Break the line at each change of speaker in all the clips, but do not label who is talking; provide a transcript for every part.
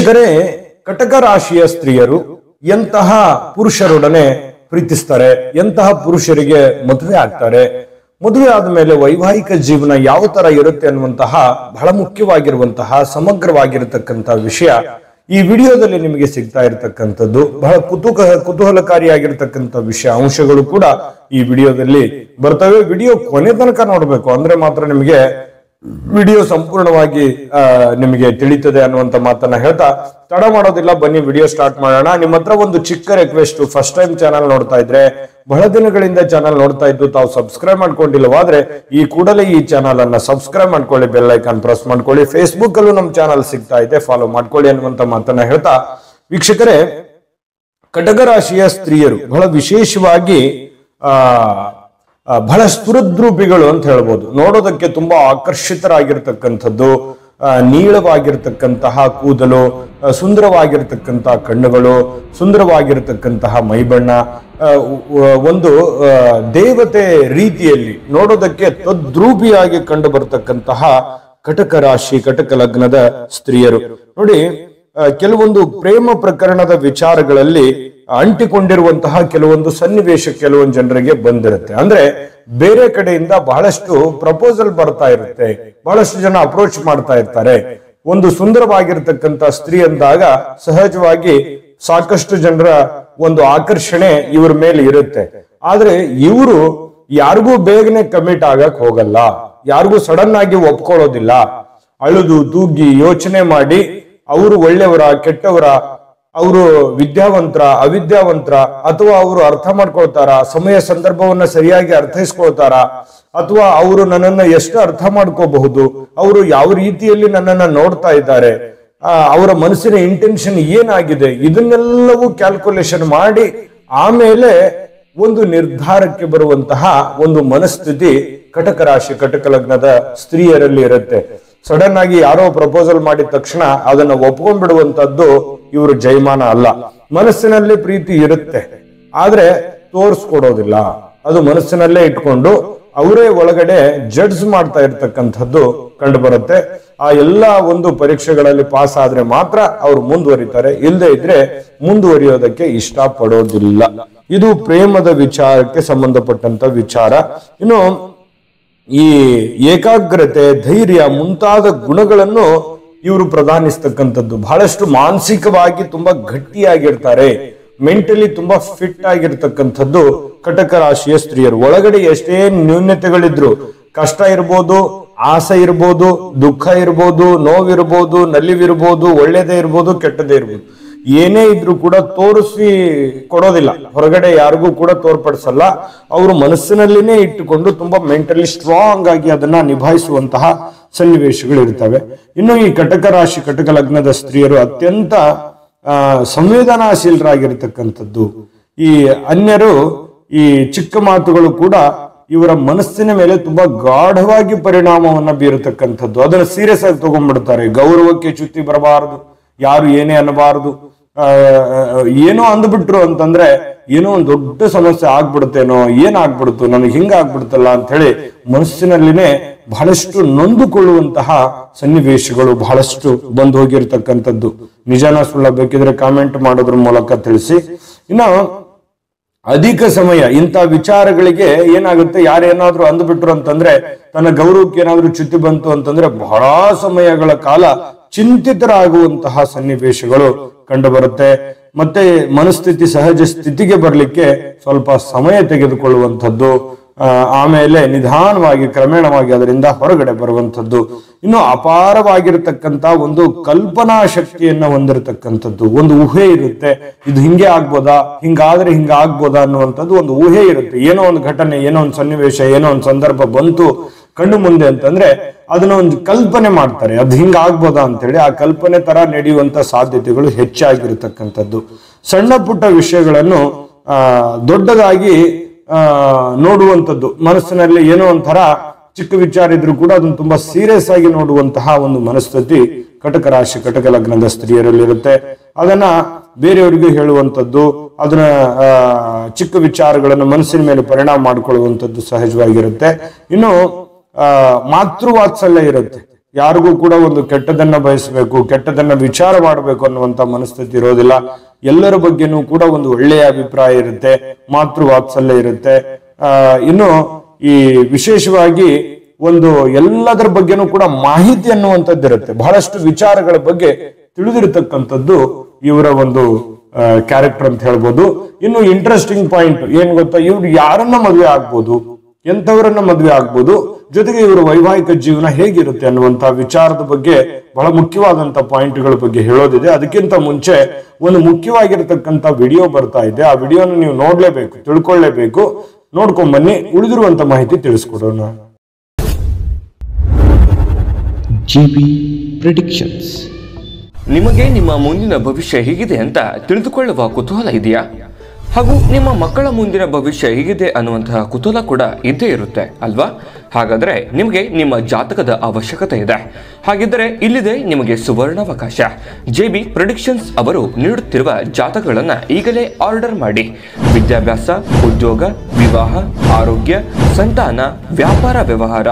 ವೀಕ್ಷಕರೇ, ಕಟಕ ರಾಶಿಯ ಸ್ತ್ರೀಯರು ಎಂತಹ ಪುರುಷರೊಡನೆ ಪ್ರೀತಿಸ್ತಾರೆ, ಎಂತಹ ಪುರುಷರಿಗೆ ಮದುವೆ ಆಗ್ತಾರೆ, ಮದುವೆ ಆದ ಮೇಲೆ ವೈವಾಹಿಕ ಜೀವನ ಯಾವ ತರ ಇರುತ್ತೆ ಅನ್ನುವಂತಹ ಬಹಳ ಮುಖ್ಯವಾಗಿರುವಂತಹ ಸಮಗ್ರವಾಗಿರತಕ್ಕಂತಹ ವಿಷಯ ಈ ವಿಡಿಯೋದಲ್ಲಿ ನಿಮಗೆ ಸಿಗ್ತಾ ಇರತಕ್ಕಂಥದ್ದು. ಬಹಳ ಕುತೂಹಲಕಾರಿಯಾಗಿರ್ತಕ್ಕಂಥ ವಿಷಯ ಅಂಶಗಳು ಕೂಡ ಈ ವಿಡಿಯೋದಲ್ಲಿ ಬರ್ತವೆ. ವಿಡಿಯೋ ಕೊನೆ ತನಕ ನೋಡ್ಬೇಕು, ಅಂದ್ರೆ ಮಾತ್ರ ನಿಮಗೆ ವಿಡಿಯೋ ಸಂಪೂರ್ಣವಾಗಿ ನಿಮಗೆ ತಿಳಿತದೆ ಅನ್ನುವಂತ ಮಾತನ್ನ ಹೇಳ್ತಾ ತಡ ಮಾಡೋದಿಲ್ಲ, ಬನ್ನಿ ವಿಡಿಯೋ ಸ್ಟಾರ್ಟ್ ಮಾಡೋಣ. ನಿಮ್ಮ ಹತ್ರ ಒಂದು ಚಿಕ್ಕ ರಿಕ್ವೆಸ್ಟ್, ಫಸ್ಟ್ ಟೈಮ್ ಚಾನಲ್ ನೋಡ್ತಾ ಇದ್ರೆ, ಬಹಳ ದಿನಗಳಿಂದ ಚಾನಲ್ ನೋಡ್ತಾ ಇದ್ದು ತಾವು ಸಬ್ಸ್ಕ್ರೈಬ್ ಮಾಡ್ಕೊಂಡಿಲ್ಲವಾದ್ರೆ ಈ ಕೂಡಲೇ ಈ ಚಾನಲ್ ಅನ್ನ ಸಬ್ಸ್ಕ್ರೈಬ್ ಮಾಡ್ಕೊಳ್ಳಿ, ಬೆಲ್ ಐಕಾನ್ ಪ್ರೆಸ್ ಮಾಡ್ಕೊಳ್ಳಿ. ಫೇಸ್ಬುಕ್ ಅಲ್ಲೂ ನಮ್ಮ ಚಾನಲ್ ಸಿಗ್ತಾ ಇದೆ, ಫಾಲೋ ಮಾಡ್ಕೊಳ್ಳಿ ಅನ್ನುವಂತ ಮಾತನ್ನ ಹೇಳ್ತಾ, ವೀಕ್ಷಕರೇ, ಕಟಕ ರಾಶಿಯ ಸ್ತ್ರೀಯರು ಬಹಳ ವಿಶೇಷವಾಗಿ ಬಹಳ ಸ್ಫುರದ್ರೂಪಿಗಳು ಅಂತ ಹೇಳ್ಬೋದು. ನೋಡೋದಕ್ಕೆ ತುಂಬಾ ಆಕರ್ಷಿತರಾಗಿರ್ತಕ್ಕಂಥದ್ದು, ನೀಳವಾಗಿರ್ತಕ್ಕಂತಹ ಕೂದಲು, ಸುಂದರವಾಗಿರ್ತಕ್ಕಂತಹ ಕಣ್ಣುಗಳು, ಸುಂದರವಾಗಿರ್ತಕ್ಕಂತಹ ಮೈಬಣ್ಣ, ಒಂದು ದೇವತೆ ರೀತಿಯಲ್ಲಿ ನೋಡೋದಕ್ಕೆ ತದ್ರೂಪಿಯಾಗಿ ಕಂಡು ಬರತಕ್ಕಂತಹ ಕಟಕ ರಾಶಿ, ಕಟಕ ಲಗ್ನದ ಸ್ತ್ರೀಯರು ನೋಡಿ, ಕೆಲವೊಂದು ಪ್ರೇಮ ಪ್ರಕರಣದ ವಿಚಾರಗಳಲ್ಲಿ ಅಂಟಿಕೊಂಡಿರುವಂತಹ ಕೆಲವೊಂದು ಸನ್ನಿವೇಶ ಕೆಲವೊಂದು ಜನರಿಗೆ ಬಂದಿರುತ್ತೆ. ಅಂದ್ರೆ ಬೇರೆ ಕಡೆಯಿಂದ ಬಹಳಷ್ಟು ಪ್ರಪೋಸಲ್ ಬರ್ತಾ ಇರುತ್ತೆ, ಬಹಳಷ್ಟು ಜನ ಅಪ್ರೋಚ್ ಮಾಡ್ತಾ ಇರ್ತಾರೆ. ಒಂದು ಸುಂದರವಾಗಿರ್ತಕ್ಕಂಥ ಸ್ತ್ರೀ ಅಂದಾಗ ಸಹಜವಾಗಿ ಸಾಕಷ್ಟು ಜನರ ಒಂದು ಆಕರ್ಷಣೆ ಇವ್ರ ಮೇಲೆ ಇರುತ್ತೆ. ಆದ್ರೆ ಇವರು ಯಾರಿಗೂ ಬೇಗನೆ ಕಮಿಟ್ ಆಗಕ್ ಹೋಗಲ್ಲ, ಯಾರಿಗೂ ಸಡನ್ ಆಗಿ ಒಪ್ಕೊಳ್ಳೋದಿಲ್ಲ. ಅಳುದು ತೂಗಿ ಯೋಚನೆ ಮಾಡಿ ಅವರು ಒಳ್ಳೆಯವರ ಕೆಟ್ಟವರ, ಅವರು ವಿದ್ಯಾವಂತರ ಅವಿದ್ಯಾವಂತರ, ಅಥವಾ ಅವರು ಅರ್ಥ ಮಾಡ್ಕೊಳ್ತಾರ, ಸಮಯ ಸಂದರ್ಭವನ್ನ ಸರಿಯಾಗಿ ಅರ್ಥೈಸ್ಕೊಳ್ತಾರ, ಅಥವಾ ಅವರು ನನ್ನನ್ನ ಎಷ್ಟು ಅರ್ಥ ಮಾಡ್ಕೋಬಹುದು, ಅವರು ಯಾವ ರೀತಿಯಲ್ಲಿ ನನ್ನನ್ನ ನೋಡ್ತಾ ಇದ್ದಾರೆ, ಅವರ ಮನಸ್ಸಿನ ಇಂಟೆನ್ಷನ್ ಏನಾಗಿದೆ, ಇದನ್ನೆಲ್ಲವೂ ಕ್ಯಾಲ್ಕುಲೇಷನ್ ಮಾಡಿ ಆಮೇಲೆ ಒಂದು ನಿರ್ಧಾರಕ್ಕೆ ಬರುವಂತಹ ಒಂದು ಮನಸ್ಥಿತಿ ಕಟಕ ರಾಶಿ, ಕಟಕ ಲಗ್ನದ ಸ್ತ್ರೀಯರಲ್ಲಿ ಇರುತ್ತೆ. ಸಡನ್ ಆಗಿ ಯಾರೋ ಪ್ರಪೋಸಲ್ ಮಾಡಿದ ತಕ್ಷಣ ಅದನ್ನ ಒಪ್ಕೊಂಡ್ಬಿಡುವಂತದ್ದು ಇವರು ಜೈಮಾನ ಅಲ್ಲ. ಮನಸ್ಸಿನಲ್ಲಿ ಪ್ರೀತಿ ಇರುತ್ತೆ, ಆದ್ರೆ ತೋರಿಸ್ಕೊಡೋದಿಲ್ಲ. ಅದು ಮನಸ್ಸಿನಲ್ಲೇ ಇಟ್ಕೊಂಡು ಅವರೇ ಒಳಗಡೆ ಜಡ್ಜ್ ಮಾಡ್ತಾ ಇರ್ತಕ್ಕಂಥದ್ದು ಕಂಡು ಬರುತ್ತೆ. ಆ ಎಲ್ಲಾ ಒಂದು ಪರೀಕ್ಷೆಗಳಲ್ಲಿ ಪಾಸ್ ಆದ್ರೆ ಮಾತ್ರ ಅವ್ರು ಮುಂದುವರಿತಾರೆ, ಇಲ್ಲದೆ ಇದ್ರೆ ಮುಂದುವರಿಯೋದಕ್ಕೆ ಇಷ್ಟ ಪಡೋದಿಲ್ಲ. ಇದು ಪ್ರೇಮದ ವಿಚಾರಕ್ಕೆ ಸಂಬಂಧಪಟ್ಟಂತ ವಿಚಾರ. ಇನ್ನು ಈ ಏಕಾಗ್ರತೆ, ಧೈರ್ಯ ಮುಂತಾದ ಗುಣಗಳನ್ನು ಇವರು ಪ್ರಧಾನಿಸ್ತಕ್ಕಂಥದ್ದು. ಬಹಳಷ್ಟು ಮಾನಸಿಕವಾಗಿ ತುಂಬಾ ಗಟ್ಟಿಯಾಗಿರ್ತಾರೆ, ಮೆಂಟಲಿ ತುಂಬಾ ಫಿಟ್ ಆಗಿರ್ತಕ್ಕಂಥದ್ದು ಕಟಕ ರಾಶಿಯ ಸ್ತ್ರೀಯರು. ಒಳಗಡೆ ಎಷ್ಟೇ ನ್ಯೂನ್ಯತೆಗಳಿದ್ರು, ಕಷ್ಟ ಇರ್ಬೋದು, ಆಸೆ ಇರ್ಬೋದು, ದುಃಖ ಇರ್ಬೋದು, ನೋವಿರ್ಬೋದು, ನಲಿವಿರ್ಬೋದು, ಒಳ್ಳೇದೇ ಇರ್ಬೋದು, ಕೆಟ್ಟದೇ ಇರ್ಬೋದು, ಏನೇ ಇದ್ರು ಕೂಡ ತೋರಿಸಿ ಕೊಡೋದಿಲ್ಲ, ಹೊರಗಡೆ ಯಾರಿಗೂ ಕೂಡ ತೋರ್ಪಡಿಸಲ್ಲ. ಅವರು ಮನಸ್ಸಿನಲ್ಲಿನೇ ಇಟ್ಟುಕೊಂಡು ತುಂಬಾ ಮೆಂಟಲಿ ಸ್ಟ್ರಾಂಗ್ ಆಗಿ ಅದನ್ನ ನಿಭಾಯಿಸುವಂತಹ ಸನ್ನಿವೇಶಗಳು ಇರ್ತವೆ. ಇನ್ನು ಈ ಕಟಕ ರಾಶಿ, ಕಟಕ ಲಗ್ನದ ಸ್ತ್ರೀಯರು ಅತ್ಯಂತ ಸಂವೇದನಾಶೀಲರಾಗಿರ್ತಕ್ಕಂಥದ್ದು. ಈ ಅನ್ಯರು ಈ ಚಿಕ್ಕ ಮಾತುಗಳು ಕೂಡ ಇವರ ಮನಸ್ಸಿನ ಮೇಲೆ ತುಂಬಾ ಗಾಢವಾಗಿ ಪರಿಣಾಮವನ್ನ ಬೀರತಕ್ಕಂಥದ್ದು. ಅದನ್ನ ಸೀರಿಯಸ್ ಆಗಿ ತಗೊಂಡ್ಬಿಡ್ತಾರೆ. ಗೌರವಕ್ಕೆ ಚ್ಯುತಿ ಬರಬಾರದು, ಯಾರು ಏನೇ ಅನ್ನಬಾರದು. ಏನೋ ಅಂದ್ಬಿಟ್ರು ಅಂತಂದ್ರೆ ಏನೋ ಒಂದು ದೊಡ್ಡ ಸಮಸ್ಯೆ ಆಗ್ಬಿಡುತ್ತೇನೋ, ಏನಾಗ್ಬಿಡ್ತು, ನನಗೆ ಹಿಂಗಾಗ್ಬಿಡ್ತಲ್ಲ ಅಂತ ಹೇಳಿ ಮನಸ್ಸಿನಲ್ಲಿನೇ ಬಹಳಷ್ಟು ನೊಂದುಕೊಳ್ಳುವಂತಹ ಸನ್ನಿವೇಶಗಳು ಬಹಳಷ್ಟು ಬಂದು ಹೋಗಿರ್ತಕ್ಕಂಥದ್ದು. ನಿಜಾನ ಸುಳ್ಳ ಬೇಕಿದ್ರೆ ಕಾಮೆಂಟ್ ಮಾಡೋದ್ರ ಮೂಲಕ ತಿಳಿಸಿ. ಇನ್ನು ಅಧಿಕ ಸಮಯ ಇಂಥ ವಿಚಾರಗಳಿಗೆ ಏನಾಗುತ್ತೆ, ಯಾರೇನಾದ್ರೂ ಅಂದ್ಬಿಟ್ರು ಅಂತಂದ್ರೆ, ತನ್ನ ಗೌರವಕ್ಕೆ ಏನಾದ್ರೂ ಚ್ಯುತಿ ಬಂತು ಅಂತಂದ್ರೆ ಬಹಳ ಸಮಯಗಳ ಕಾಲ ಚಿಂತಿತರಾಗುವಂತಹ ಸನ್ನಿವೇಶಗಳು ಕಂಡು ಬರುತ್ತೆ. ಮತ್ತೆ ಮನಸ್ಥಿತಿ ಸಹಜ ಸ್ಥಿತಿಗೆ ಬರ್ಲಿಕ್ಕೆ ಸ್ವಲ್ಪ ಸಮಯ ತೆಗೆದುಕೊಳ್ಳುವಂಥದ್ದು, ಆಮೇಲೆ ನಿಧಾನವಾಗಿ ಕ್ರಮೇಣವಾಗಿ ಅದರಿಂದ ಹೊರಗಡೆ ಬರುವಂಥದ್ದು. ಇನ್ನು ಅಪಾರವಾಗಿರ್ತಕ್ಕಂಥ ಒಂದು ಕಲ್ಪನಾ ಶಕ್ತಿಯನ್ನ ಹೊಂದಿರತಕ್ಕಂಥದ್ದು. ಒಂದು ಊಹೆ ಇರುತ್ತೆ, ಇದು ಹಿಂಗೆ ಆಗ್ಬೋದಾ, ಹಿಂಗಾದ್ರೆ ಹಿಂಗ ಆಗ್ಬೋದಾ ಅನ್ನುವಂಥದ್ದು ಒಂದು ಊಹೆ ಇರುತ್ತೆ. ಏನೋ ಒಂದು ಘಟನೆ, ಏನೋ ಒಂದು ಸನ್ನಿವೇಶ, ಏನೋ ಒಂದು ಸಂದರ್ಭ ಬಂತು ಕಣ್ಣು ಮುಂದೆ ಅಂತಂದ್ರೆ ಅದನ್ನ ಒಂದು ಕಲ್ಪನೆ ಮಾಡ್ತಾರೆ, ಅದು ಹಿಂಗ ಆಗ್ಬೋದಾ ಅಂತೇಳಿ. ಆ ಕಲ್ಪನೆ ತರ ನಡೆಯುವಂತ ಸಾಧ್ಯತೆಗಳು ಹೆಚ್ಚಾಗಿರ್ತಕ್ಕಂಥದ್ದು. ಸಣ್ಣ ಪುಟ್ಟ ವಿಷಯಗಳನ್ನು ದೊಡ್ಡದಾಗಿ ನೋಡುವಂಥದ್ದು, ಮನಸ್ಸಿನಲ್ಲಿ ಏನೋ ಒಂಥರ ಚಿಕ್ಕ ವಿಚಾರ ಇದ್ರೂ ಕೂಡ ಅದನ್ನು ತುಂಬಾ ಸೀರಿಯಸ್ ಆಗಿ ನೋಡುವಂತಹ ಒಂದು ಮನಸ್ಥಿತಿ ಕಟಕ ರಾಶಿ, ಕಟಕ ಲಗ್ನದ ಸ್ತ್ರೀಯರಲ್ಲಿರುತ್ತೆ. ಅದನ್ನ ಬೇರೆಯವರಿಗೂ ಹೇಳುವಂಥದ್ದು, ಅದನ್ನ ಚಿಕ್ಕ ವಿಚಾರಗಳನ್ನು ಮನಸ್ಸಿನ ಮೇಲೆ ಪರಿಣಾಮ ಮಾಡಿಕೊಳ್ಳುವಂಥದ್ದು ಸಹಜವಾಗಿರುತ್ತೆ. ಇನ್ನು ಮಾತೃವಾತ್ಸಲ್ಯ ಇರುತ್ತೆ. ಯಾರಿಗೂ ಕೂಡ ಒಂದು ಕೆಟ್ಟದನ್ನ ಬಯಸಬೇಕು, ಕೆಟ್ಟದನ್ನ ವಿಚಾರ ಮಾಡಬೇಕು ಅನ್ನುವಂತ ಮನಸ್ಥಿತಿ ಇರೋದಿಲ್ಲ. ಎಲ್ಲರ ಬಗ್ಗೆನೂ ಕೂಡ ಒಂದು ಒಳ್ಳೆಯ ಅಭಿಪ್ರಾಯ ಇರುತ್ತೆ, ಮಾತೃ ವಾತ್ಸಲ್ಯ ಇರುತ್ತೆ. ಇನ್ನು ಈ ವಿಶೇಷವಾಗಿ ಒಂದು ಎಲ್ಲದರ ಬಗ್ಗೆನೂ ಕೂಡ ಮಾಹಿತಿ ಅನ್ನುವಂಥದ್ದು ಇರುತ್ತೆ. ಬಹಳಷ್ಟು ವಿಚಾರಗಳ ಬಗ್ಗೆ ತಿಳಿದಿರತಕ್ಕಂಥದ್ದು ಇವರ ಒಂದು ಕ್ಯಾರೆಕ್ಟರ್ ಅಂತ ಹೇಳ್ಬೋದು. ಇನ್ನು ಇಂಟ್ರೆಸ್ಟಿಂಗ್ ಪಾಯಿಂಟ್ ಏನ್ ಗೊತ್ತಾ, ಇವ್ರು ಯಾರನ್ನ ಮದುವೆ ಆಗ್ಬೋದು, ಎಂಥವರನ್ನ ಮದುವೆ ಆಗ್ಬೋದು, ಜೊತೆಗೆ ಇವರ ವೈವಾಹಿಕ ಜೀವನ ಹೇಗಿರುತ್ತೆ ಅನ್ನುವಂತ ವಿಚಾರದ ಬಗ್ಗೆ ಬಹಳ ಮುಖ್ಯವಾದಂತ ಪಾಯಿಂಟ್ಗಳ ಬಗ್ಗೆ ಹೇಳೋದಿದೆ. ಅದಕ್ಕಿಂತ ಮುಂಚೆ ಒಂದು ಮುಖ್ಯವಾಗಿರತಕ್ಕಂತ ವಿಡಿಯೋ ಬರ್ತಾ ಇದೆ. ಆ ವಿಡಿಯೋನ ನೀವು ನೋಡ್ಲೇಬೇಕು, ತಿಳ್ಕೊಳ್ಳೇಬೇಕು. ನೋಡ್ಕೊಂಡ್ ಬನ್ನಿ, ಉಳಿದಿರುವಂತ ಮಾಹಿತಿ ತಿಳಿಸ್ಕೊಡೋಣ.
GB predictions.
ನಿಮಗೆ ನಿಮ್ಮ ಮುಂದಿನ ಭವಿಷ್ಯ ಹೇಗಿದೆ ಅಂತ ತಿಳಿದುಕೊಳ್ಳುವ ಕುತೂಹಲ ಇದೆಯಾ? ಹಾಗೂ ನಿಮ್ಮ ಮಕ್ಕಳ ಮುಂದಿನ ಭವಿಷ್ಯ ಹೇಗಿದೆ ಅನ್ನುವಂತಹ ಕುತೂಹಲ ಕೂಡ ಇದ್ದೇ ಇರುತ್ತೆ ಅಲ್ವಾ? ಹಾಗಾದ್ರೆ ನಿಮಗೆ ನಿಮ್ಮ ಜಾತಕದ ಅವಶ್ಯಕತೆ ಇದೆ. ಹಾಗಿದ್ದರೆ ಇಲ್ಲಿದೆ ನಿಮಗೆ ಸುವರ್ಣಾವಕಾಶ. JB ಪ್ರೆಡಿಕ್ಷನ್ಸ್ ಅವರು ನೀಡುತ್ತಿರುವ ಜಾತಕಗಳನ್ನ ಈಗಲೇ ಆರ್ಡರ್ ಮಾಡಿ. ವಿದ್ಯಾಭ್ಯಾಸ, ಉದ್ಯೋಗ, ವಿವಾಹ, ಆರೋಗ್ಯ, ಸಂತಾನ, ವ್ಯಾಪಾರ ವ್ಯವಹಾರ,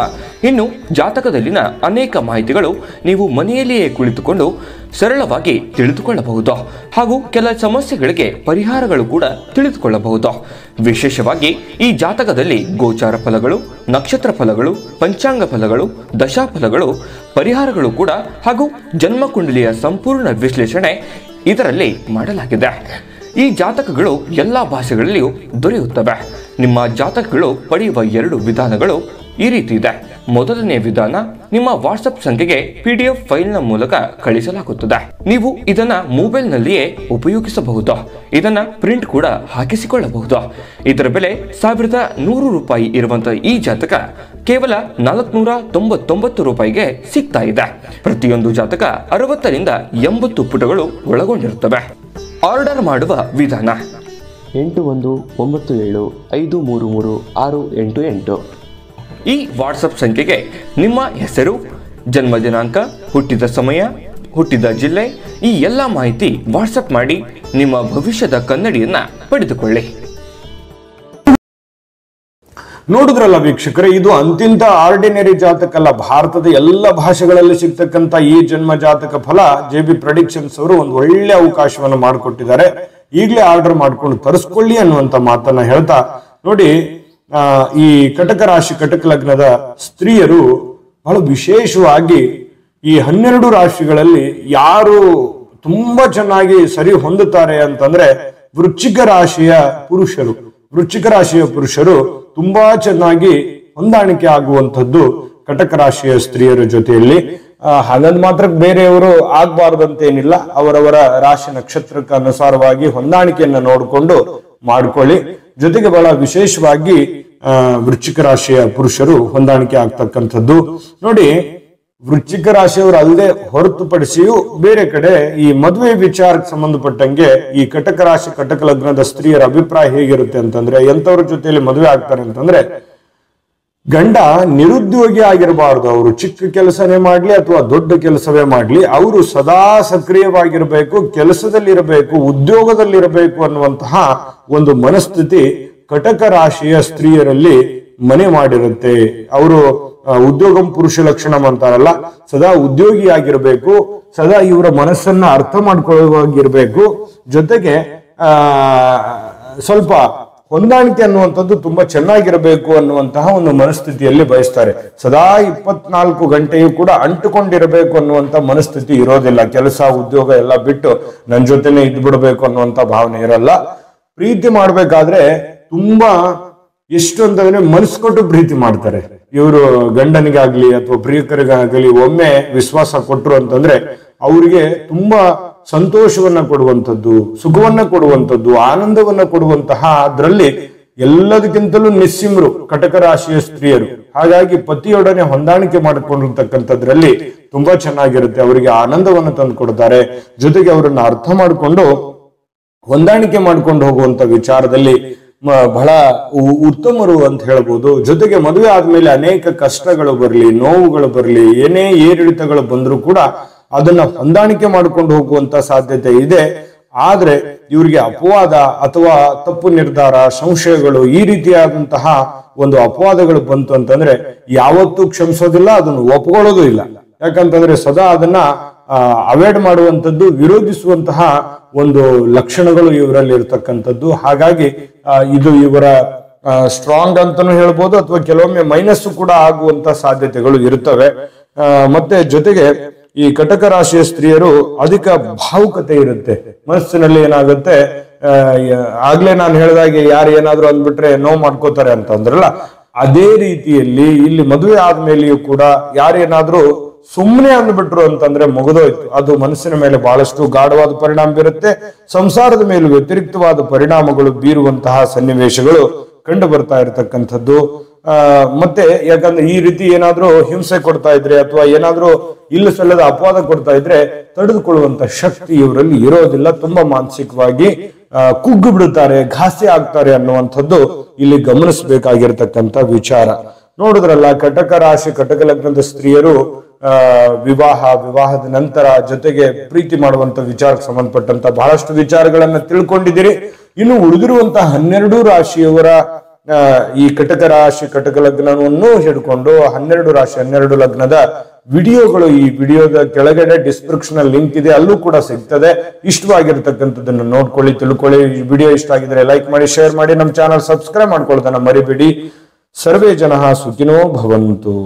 ಇನ್ನು ಜಾತಕದಲ್ಲಿನ ಅನೇಕ ಮಾಹಿತಿಗಳು ನೀವು ಮನೆಯಲ್ಲಿಯೇ ಕುಳಿತುಕೊಂಡು ಸರಳವಾಗಿ ತಿಳಿದುಕೊಳ್ಳಬಹುದು. ಹಾಗೂ ಕೆಲ ಸಮಸ್ಯೆಗಳಿಗೆ ಪರಿಹಾರಗಳು ಕೂಡ ತಿಳಿದುಕೊಳ್ಳಬಹುದು. ವಿಶೇಷವಾಗಿ ಈ ಜಾತಕದಲ್ಲಿ ಗೋಚಾರ ಫಲಗಳು, ನಕ್ಷತ್ರ ಫಲಗಳು, ಪಂಚಾಂಗ ಫಲಗಳು, ದಶಾಫಲಗಳು, ಪರಿಹಾರಗಳು ಕೂಡ ಹಾಗೂ ಜನ್ಮಕುಂಡಲಿಯ ಸಂಪೂರ್ಣ ವಿಶ್ಲೇಷಣೆ ಇದರಲ್ಲಿ ಮಾಡಲಾಗಿದೆ. ಈ ಜಾತಕಗಳು ಎಲ್ಲ ಭಾಷೆಗಳಲ್ಲಿಯೂ ದೊರೆಯುತ್ತವೆ. ನಿಮ್ಮ ಜಾತಕಗಳು ಪಡೆಯುವ 2 ವಿಧಾನಗಳು ಈ ರೀತಿ ಇದೆ. ಮೊದಲನೇ ವಿಧಾನ, ನಿಮ್ಮ ವಾಟ್ಸಪ್ ಸಂಖ್ಯೆಗೆ PDF ಫೈಲ್ನ ಮೂಲಕ ಕಳಿಸಲಾಗುತ್ತದೆ. ನೀವು ಇದನ್ನ ಮೊಬೈಲ್ನಲ್ಲಿಯೇ ಉಪಯೋಗಿಸಬಹುದು. ಇದನ್ನ ಪ್ರಿಂಟ್ ಕೂಡ ಹಾಕಿಸಿಕೊಳ್ಳಬಹುದು. ಇದರ ಬೆಲೆ 1100 ರೂಪಾಯಿ ಇರುವಂತಹ ಈ ಜಾತಕ ಕೇವಲ 499 ರೂಪಾಯಿಗೆ ಸಿಗ್ತಾ ಇದೆ. ಪ್ರತಿಯೊಂದು ಜಾತಕ 60 ರಿಂದ 80 ಪುಟಗಳು ಒಳಗೊಂಡಿರುತ್ತವೆ. ಆರ್ಡರ್ ಮಾಡುವ ವಿಧಾನ:
8197533688.
ಈ ವಾಟ್ಸಪ್ ಸಂಖ್ಯೆಗೆ ನಿಮ್ಮ ಹೆಸರು, ಜನ್ಮ ದಿನಾಂಕ, ಹುಟ್ಟಿದ ಸಮಯ, ಹುಟ್ಟಿದ ಜಿಲ್ಲೆ, ಈ ಎಲ್ಲ ಮಾಹಿತಿ ವಾಟ್ಸಪ್ ಮಾಡಿ ನಿಮ್ಮ ಭವಿಷ್ಯದ ಕನ್ನಡಿಯನ್ನ ಪಡೆದುಕೊಳ್ಳಿ.
ನೋಡಿದ್ರಲ್ಲ ವೀಕ್ಷಕರೇ, ಇದು ಅಂತಿಂತ ಆರ್ಡಿನರಿ ಜಾತಕ ಅಲ್ಲ. ಭಾರತದ ಎಲ್ಲ ಭಾಷೆಗಳಲ್ಲಿ ಸಿಗ್ತಕ್ಕಂತ ಈ ಜನ್ಮ ಜಾತಕ ಫಲ JB ಪ್ರೆಡಿಕ್ಷನ್ಸ್ ಅವರು ಒಂದು ಒಳ್ಳೆ ಅವಕಾಶವನ್ನು ಮಾಡಿಕೊಟ್ಟಿದ್ದಾರೆ. ಈಗಲೇ ಆರ್ಡರ್ ಮಾಡ್ಕೊಂಡು ತರಿಸ್ಕೊಳ್ಳಿ ಅನ್ನುವಂತ ಮಾತನ್ನ ಹೇಳ್ತಾ, ನೋಡಿ, ಈ ಕಟಕ ರಾಶಿ, ಕಟಕ ಲಗ್ನದ ಸ್ತ್ರೀಯರು ಬಹಳ ವಿಶೇಷವಾಗಿ ಈ 12 ರಾಶಿಗಳಲ್ಲಿ ಯಾರು ತುಂಬಾ ಚೆನ್ನಾಗಿ ಸರಿ ಹೊಂದುತ್ತಾರೆ ಅಂತಂದ್ರೆ ವೃಶ್ಚಿಕ ರಾಶಿಯ ಪುರುಷರು. ವೃಶ್ಚಿಕ ರಾಶಿಯ ಪುರುಷರು ತುಂಬಾ ಚೆನ್ನಾಗಿ ಹೊಂದಾಣಿಕೆ ಆಗುವಂಥದ್ದು ಕಟಕ ರಾಶಿಯ ಸ್ತ್ರೀಯರ ಜೊತೆಯಲ್ಲಿ. ಹಾಗಂದ್ ಮಾತ್ರ ಬೇರೆಯವರು ಆಗ್ಬಾರ್ದಂತೇನಿಲ್ಲ. ಅವರವರ ರಾಶಿ ನಕ್ಷತ್ರಕ್ಕೆ ಅನುಸಾರವಾಗಿ ಹೊಂದಾಣಿಕೆಯನ್ನ ನೋಡಿಕೊಂಡು ಮಾಡ್ಕೊಳ್ಳಿ. ಜೊತೆಗೆ ಬಹಳ ವಿಶೇಷವಾಗಿ ವೃಶ್ಚಿಕ ರಾಶಿಯ ಪುರುಷರು ಹೊಂದಾಣಿಕೆ ಆಗ್ತಕ್ಕಂಥದ್ದು. ನೋಡಿ, ವೃಶ್ಚಿಕ ರಾಶಿಯವರು ಅಲ್ಲದೆ ಹೊರತುಪಡಿಸಿಯೂ ಬೇರೆ ಕಡೆ ಈ ಮದುವೆ ವಿಚಾರಕ್ಕೆ ಸಂಬಂಧಪಟ್ಟಂಗೆ ಈ ಕಟಕ ರಾಶಿ, ಕಟಕ ಲಗ್ನದ ಸ್ತ್ರೀಯರ ಅಭಿಪ್ರಾಯ ಹೇಗಿರುತ್ತೆ ಅಂತಂದ್ರೆ, ಎಂತವ್ರ ಜೊತೆಯಲ್ಲಿ ಮದುವೆ ಆಗ್ತಾರೆ ಅಂತಂದ್ರೆ, ಗಂಡ ನಿರುದ್ಯೋಗಿ ಆಗಿರಬಾರ್ದು. ಅವರು ಚಿಕ್ಕ ಕೆಲಸನೇ ಮಾಡ್ಲಿ ಅಥವಾ ದೊಡ್ಡ ಕೆಲಸವೇ ಮಾಡ್ಲಿ, ಅವರು ಸದಾ ಸಕ್ರಿಯವಾಗಿರ್ಬೇಕು, ಕೆಲಸದಲ್ಲಿರಬೇಕು, ಉದ್ಯೋಗದಲ್ಲಿರಬೇಕು ಅನ್ನುವಂತಹ ಒಂದು ಮನಸ್ಥಿತಿ ಕಟಕ ರಾಶಿಯ ಸ್ತ್ರೀಯರಲ್ಲಿ ಮನೆ ಮಾಡಿರುತ್ತೆ. ಅವರು ಉದ್ಯೋಗಂ ಪುರುಷ ಲಕ್ಷಣ ಅಂತಾರಲ್ಲ, ಸದಾ ಉದ್ಯೋಗಿಯಾಗಿರ್ಬೇಕು, ಸದಾ ಇವರ ಮನಸ್ಸನ್ನ ಅರ್ಥ ಮಾಡ್ಕೊಳ್ಳುವಾಗಿರ್ಬೇಕು. ಜೊತೆಗೆ ಸ್ವಲ್ಪ ಹೊಂದಾಣಿಕೆ ಅನ್ನುವಂಥದ್ದು ತುಂಬಾ ಚೆನ್ನಾಗಿರಬೇಕು ಅನ್ನುವಂತಹ ಒಂದು ಮನಸ್ಥಿತಿಯಲ್ಲಿ ಬಯಸ್ತಾರೆ. ಸದಾ 24 ಗಂಟೆಯೂ ಕೂಡ ಅಂಟುಕೊಂಡಿರಬೇಕು ಅನ್ನುವಂತ ಮನಸ್ಥಿತಿ ಇರೋದಿಲ್ಲ. ಕೆಲಸ, ಉದ್ಯೋಗ ಎಲ್ಲ ಬಿಟ್ಟು ನನ್ನ ಜೊತೆನೆ ಇದ್ಬಿಡ್ಬೇಕು ಅನ್ನುವಂತ ಭಾವನೆ ಇರಲ್ಲ. ಪ್ರೀತಿ ಮಾಡ್ಬೇಕಾದ್ರೆ ತುಂಬಾ ಎಷ್ಟು ಅಂತಂದ್ರೆ ಮನಸ್ಸು ಕೊಟ್ಟು ಪ್ರೀತಿ ಮಾಡ್ತಾರೆ ಇವರು. ಗಂಡನಿಗಾಗ್ಲಿ ಅಥವಾ ಪ್ರಿಯಕರಿಗಾಗಲಿ ಒಮ್ಮೆ ವಿಶ್ವಾಸ ಕೊಟ್ರು ಅಂತಂದ್ರೆ ಅವರಿಗೆ ತುಂಬಾ ಸಂತೋಷವನ್ನ ಕೊಡುವಂಥದ್ದು, ಸುಖವನ್ನ ಕೊಡುವಂಥದ್ದು, ಆನಂದವನ್ನ ಕೊಡುವಂತಹ ಅದರಲ್ಲಿ ಎಲ್ಲದಕ್ಕಿಂತಲೂ ನಿಸ್ಸಿಮ್ರು ಕಟಕ ರಾಶಿಯ ಸ್ತ್ರೀಯರು. ಹಾಗಾಗಿ ಪತಿಯೊಡನೆ ಹೊಂದಾಣಿಕೆ ಮಾಡಿಕೊಂಡಿರ್ತಕ್ಕಂಥದ್ರಲ್ಲಿ ತುಂಬಾ ಚೆನ್ನಾಗಿರುತ್ತೆ. ಅವರಿಗೆ ಆನಂದವನ್ನು ತಂದು ಕೊಡ್ತಾರೆ. ಜೊತೆಗೆ ಅವರನ್ನ ಅರ್ಥ ಮಾಡಿಕೊಂಡು ಹೊಂದಾಣಿಕೆ ಮಾಡ್ಕೊಂಡು ಹೋಗುವಂತ ವಿಚಾರದಲ್ಲಿ ಬಹಳ ಉತ್ತಮರು ಅಂತ ಹೇಳ್ಬೋದು. ಜೊತೆಗೆ ಮದುವೆ ಆದ್ಮೇಲೆ ಅನೇಕ ಕಷ್ಟಗಳು ಬರಲಿ, ನೋವುಗಳು ಬರಲಿ, ಏನೇ ಏರಿಳಿತಗಳು ಬಂದರೂ ಕೂಡ ಅದನ್ನ ಹೊಂದಾಣಿಕೆ ಮಾಡ್ಕೊಂಡು ಹೋಗುವಂತ ಸಾಧ್ಯತೆ ಇದೆ. ಆದ್ರೆ ಇವರಿಗೆ ಅಪವಾದ ಅಥವಾ ತಪ್ಪು ನಿರ್ಧಾರ, ಸಂಶಯಗಳು, ಈ ರೀತಿಯಾದಂತಹ ಒಂದು ಅಪವಾದಗಳು ಬಂತು ಅಂತಂದ್ರೆ ಯಾವತ್ತೂ ಕ್ಷಮಿಸೋದಿಲ್ಲ, ಅದನ್ನು ಒಪ್ಕೊಳ್ಳೋದು ಇಲ್ಲ. ಯಾಕಂತಂದ್ರೆ ಸದಾ ಅದನ್ನ ಅವಾಯ್ಡ್ ಮಾಡುವಂಥದ್ದು, ವಿರೋಧಿಸುವಂತಹ ಒಂದು ಲಕ್ಷಣಗಳು ಇವರಲ್ಲಿ ಇರತಕ್ಕಂಥದ್ದು. ಹಾಗಾಗಿ ಇದು ಇವರ ಸ್ಟ್ರಾಂಗ್ ಅಂತಾನು ಹೇಳ್ಬೋದು, ಅಥವಾ ಕೆಲವೊಮ್ಮೆ ಮೈನಸ್ ಕೂಡ ಆಗುವಂತ ಸಾಧ್ಯತೆಗಳು ಇರ್ತವೆ. ಮತ್ತೆ ಜೊತೆಗೆ ಈ ಕಟಕ ರಾಶಿಯ ಸ್ತ್ರೀಯರು ಅಧಿಕ ಭಾವುಕತೆ ಇರುತ್ತೆ ಮನಸ್ಸಿನಲ್ಲಿ. ಏನಾಗುತ್ತೆ, ಆಗ್ಲೇ ನಾನು ಹೇಳಿದಾಗೆ ಯಾರು ಏನಾದ್ರು ಅಂದ್ಬಿಟ್ರೆ ನೋವು ಮಾಡ್ಕೋತಾರೆ ಅಂತ ಅಂದ್ರಲ್ಲ, ಅದೇ ರೀತಿಯಲ್ಲಿ ಇಲ್ಲಿ ಮದುವೆ ಆದ್ಮೇಲೆಯೂ ಕೂಡ ಯಾರೇನಾದ್ರೂ ಸುಮ್ಮನೆ ಅಂದ್ಬಿಟ್ರು ಅಂತಂದ್ರೆ ಮುಗಿದೋಯ್ತು. ಅದು ಮನಸ್ಸಿನ ಮೇಲೆ ಬಹಳಷ್ಟು ಗಾಢವಾದ ಪರಿಣಾಮ ಬೀರುತ್ತೆ. ಸಂಸಾರದ ಮೇಲೂ ವ್ಯತಿರಿಕ್ತವಾದ ಪರಿಣಾಮಗಳು ಬೀರುವಂತಹ ಸನ್ನಿವೇಶಗಳು ಕಂಡು ಬರ್ತಾ ಇರತಕ್ಕಂಥದ್ದು. ಮತ್ತೆ ಯಾಕಂದ್ರೆ ಈ ರೀತಿ ಏನಾದ್ರೂ ಹಿಂಸೆ ಕೊಡ್ತಾ ಇದ್ರೆ ಅಥವಾ ಏನಾದ್ರೂ ಇಲ್ಲ ಸಲ್ಲದ ಅಪವಾದ ಕೊಡ್ತಾ ಇದ್ರೆ ತಡೆದುಕೊಳ್ಳುವಂತ ಶಕ್ತಿ ಇವರಲ್ಲಿ ಇರೋದಿಲ್ಲ. ತುಂಬಾ ಮಾನಸಿಕವಾಗಿ ಕುಗ್ಗು ಬಿಡುತ್ತಾರೆ, ಘಾಸಿ ಆಗ್ತಾರೆ ಅನ್ನುವಂಥದ್ದು ಇಲ್ಲಿ ಗಮನಿಸಬೇಕಾಗಿರ್ತಕ್ಕಂಥ ವಿಚಾರ. ನೋಡಿದ್ರಲ್ಲ, ಕಟಕ ರಾಶಿ ಕಟಕ ಲಗ್ನದ ಸ್ತ್ರೀಯರು ವಿವಾಹದ ನಂತರ ಜೊತೆಗೆ ಪ್ರೀತಿ ಮಾಡುವಂತ ವಿಚಾರಕ್ಕೆ ಸಂಬಂಧಪಟ್ಟಂತ ಬಹಳಷ್ಟು ವಿಚಾರಗಳನ್ನ ತಿಳ್ಕೊಂಡಿದ್ದೀರಿ. ಇನ್ನು ಉಳಿದಿರುವಂತಹ 12 ರಾಶಿಯವರ ಈ ಕಟಕ ರಾಶಿ ಕಟಕ ಲಗ್ನವನ್ನು ಹಿಡ್ಕೊಂಡು 12 ರಾಶಿ 12 ಲಗ್ನದ ವಿಡಿಯೋಗಳು ಈ ವಿಡಿಯೋದ ಕೆಳಗಡೆ ಡಿಸ್ಕ್ರಿಪ್ಷನ್ ಲಿಂಕ್ ಇದೆ, ಅಲ್ಲೂ ಕೂಡ ಸಿಗ್ತದೆ. ಇಷ್ಟವಾಗಿರ್ತಕ್ಕಂಥದ್ದನ್ನು ನೋಡ್ಕೊಳ್ಳಿ, ತಿಳ್ಕೊಳ್ಳಿ. ಈ ವಿಡಿಯೋ ಇಷ್ಟ ಆಗಿದ್ರೆ ಲೈಕ್ ಮಾಡಿ, ಶೇರ್ ಮಾಡಿ, ನಮ್ಮ ಚಾನಲ್ ಸಬ್ಸ್ಕ್ರೈಬ್ ಮಾಡ್ಕೊಳ್ಳೋದನ್ನ ಮರಿಬೇಡಿ. ಸರ್ವೇ ಜನಃ ಸುಖಿನೋ ಭವಂತು.